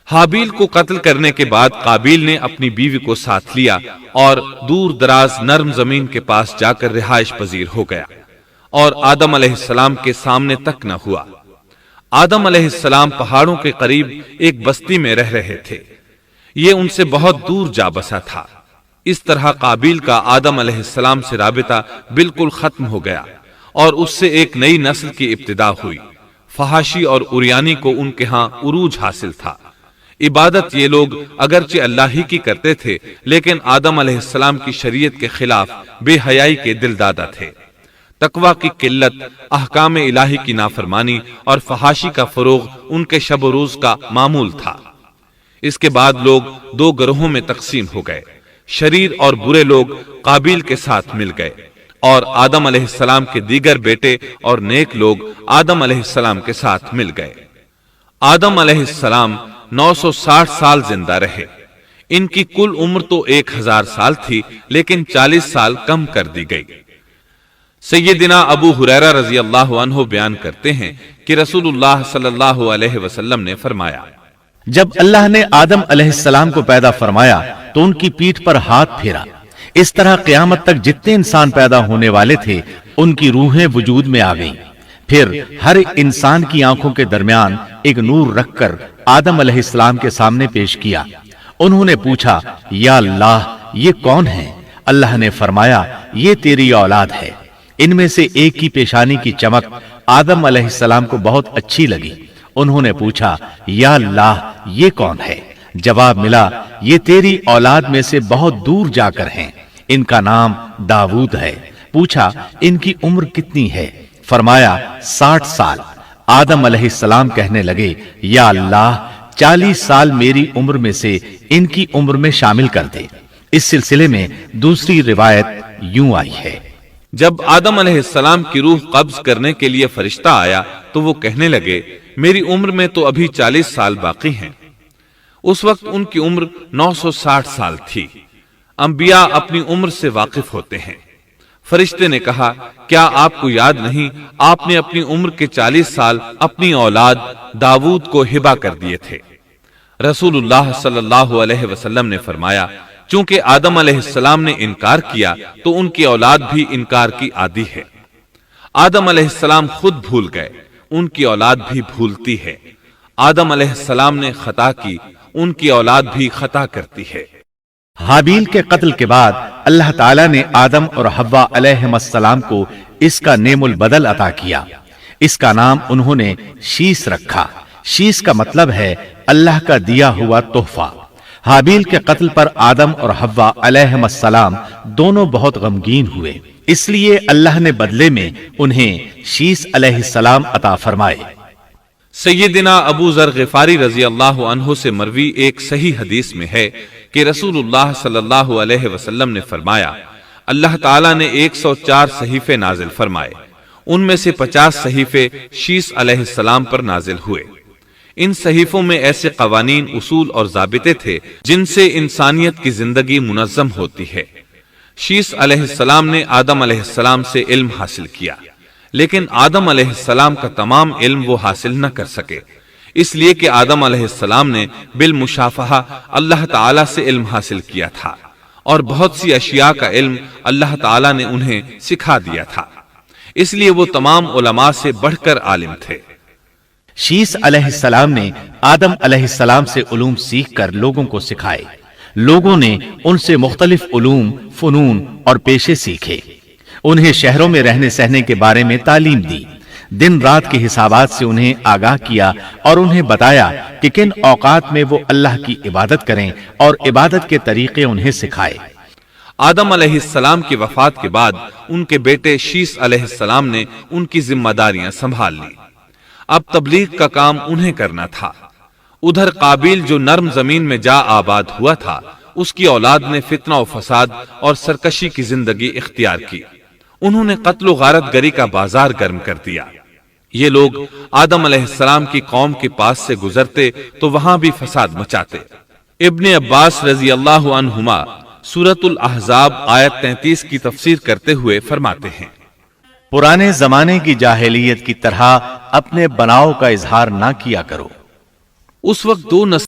حابیل کو قتل کرنے کے بعد قابیل نے اپنی بیوی کو ساتھ لیا اور دور دراز نرم زمین کے پاس جا کر رہائش پذیر ہو گیا اور آدم علیہ السلام کے سامنے تک نہ ہوا۔ آدم علیہ السلام پہاڑوں کے قریب ایک بستی میں رہ رہے تھے، یہ ان سے بہت دور جا بسا تھا۔ اس طرح قابیل کا آدم علیہ السلام سے رابطہ بالکل ختم ہو گیا اور اس سے ایک نئی نسل کی ابتدا ہوئی۔ فحاشی اور اریانی کو ان کے ہاں عروج حاصل تھا۔ عبادت یہ لوگ اگرچہ اللہ ہی کی کرتے تھے، لیکن آدم علیہ السلام کی شریعت کے خلاف بے حیائی کے دل دادا تھے۔ تقوی کی قلت، احکام الہی کی نافرمانی اور فحاشی کا فروغ ان کے شب و روز کا معمول تھا۔ اس کے بعد لوگ دو گروہوں میں تقسیم ہو گئے۔ شریر اور برے لوگ قابیل کے ساتھ مل گئے اور آدم علیہ السلام کے دیگر بیٹے اور نیک لوگ آدم علیہ السلام کے ساتھ مل گئے۔ آدم علیہ السلام 960 سال زندہ رہے۔ ان کی کل عمر تو 1000 سال تھی، لیکن 40 سال کم کر دی گئی۔ سیدنا ابو ہریرہ رضی اللہ عنہ بیان کرتے ہیں کہ رسول اللہ صلی اللہ علیہ وسلم نے فرمایا، جب اللہ نے آدم علیہ السلام کو پیدا فرمایا تو ان کی پیٹھ پر ہاتھ پھیرا۔ اس طرح قیامت تک جتنے انسان پیدا ہونے والے تھے ان کی روحیں وجود میں آ گئیں۔ پھر ہر انسان کی آنکھوں کے درمیان ایک نور رکھ کر آدم علیہ السلام کے سامنے پیش کیا۔ انہوں نے پوچھا، یا اللہ یہ کون ہے؟ اللہ نے فرمایا، یہ تیری اولاد ہے۔ ان میں سے ایک کی پیشانی کی چمک آدم علیہ السلام کو بہت اچھی لگی۔ انہوں نے پوچھا، یا اللہ یہ کون ہے؟ جواب ملا، یہ تیری اولاد میں سے بہت دور جا کر ہیں، ان کا نام داؤد ہے۔ پوچھا، ان کی عمر کتنی ہے؟ فرمایا 60 سال۔ آدم علیہ السلام کہنے لگے، یا اللہ 40 سال میری عمر میں سے ان کی عمر میں شامل کر دے۔ اس سلسلے میں دوسری روایت یوں آئی ہے، جب آدم علیہ السلام کی روح قبض کرنے کے لیے فرشتہ آیا تو وہ کہنے لگے، میری عمر میں تو ابھی 40 سال باقی ہیں۔ اس وقت ان کی عمر 960 سال تھی۔ انبیاء اپنی عمر سے واقف ہوتے ہیں۔ فرشتے نے کہا، کیا آپ کو یاد نہیں آپ نے اپنی عمر کے 40 سال اپنی اولاد داؤد کو ہبہ کر دیے تھے؟ رسول اللہ صلی اللہ علیہ وسلم نے فرمایا، چونکہ آدم علیہ السلام نے انکار کیا تو ان کی اولاد بھی انکار کی عادی ہے۔ آدم علیہ السلام خود بھول گئے، ان کی اولاد بھی بھولتی ہے۔ آدم علیہ السلام نے خطا کی، ان کی اولاد بھی خطا کرتی ہے۔ حابیل کے قتل کے بعد اللہ تعالیٰ نے آدم اور حوا علیہم السلام کو اس کا نعم البدل عطا کیا۔ اس کا نام انہوں نے شیس رکھا۔ شیس کا مطلب ہے اللہ کا دیا ہوا تحفہ۔ حابیل کے قتل پر آدم اور حوا علیہم السلام دونوں بہت غمگین ہوئے، اس لیے اللہ نے بدلے میں انہیں شیس علیہ السلام عطا فرمائے۔ سیدنا ابو ذر غفاری رضی اللہ عنہ سے مروی ایک صحیح حدیث میں ہے کہ رسول اللہ صلی اللہ علیہ وسلم نے فرمایا، اللہ تعالیٰ نے 104 صحیفے نازل فرمائے، ان میں سے 50 صحیفے شیس علیہ السلام پر نازل ہوئے۔ ان صحیفوں میں ایسے قوانین، اصول اور ضابطے تھے جن سے انسانیت کی زندگی منظم ہوتی ہے۔ شیس علیہ السلام نے آدم علیہ السلام سے علم حاصل کیا، لیکن آدم علیہ السلام کا تمام علم وہ حاصل نہ کر سکے، اس لیے کہ آدم علیہ السلام نے بالمشافہہ اللہ تعالیٰ سے علم حاصل کیا تھا اور بہت سی اشیاء کا علم اللہ تعالیٰ نے انہیں سکھا دیا تھا، اس لیے وہ تمام علماء سے بڑھ کر عالم تھے۔ شیس علیہ السلام نے آدم علیہ السلام سے علوم سیکھ کر لوگوں کو سکھائے۔ لوگوں نے ان سے مختلف علوم، فنون اور پیشے سیکھے۔ انہیں شہروں میں رہنے سہنے کے بارے میں تعلیم دی، دن رات کے حسابات سے انہیں آگاہ کیا اور انہیں بتایا کہ کن اوقات میں وہ اللہ کی عبادت کریں اور عبادت کے طریقے انہیں سکھائے۔ آدم علیہ السلام کی وفات کے بعد ان کے بیٹے شیس علیہ السلام نے ان کی ذمہ داریاں سنبھال لی۔ اب تبلیغ کا کام انہیں کرنا تھا۔ ادھر قابیل جو نرم زمین میں جا آباد ہوا تھا، اس کی اولاد نے فتنہ و فساد اور سرکشی کی زندگی اختیار کی۔ انہوں نے قتل و غارت گری کا بازار گرم کر دیا۔ یہ لوگ آدم علیہ السلام کی قوم کے پاس سے گزرتے تو وہاں بھی فساد مچاتے۔ ابن عباس رضی اللہ عنہما سورۃ الاحزاب آیت 33 کی تفسیر کرتے ہوئے فرماتے ہیں، پرانے زمانے کی جاہلیت کی طرح اپنے بناؤ کا اظہار نہ کیا کرو۔ اس وقت دو نسل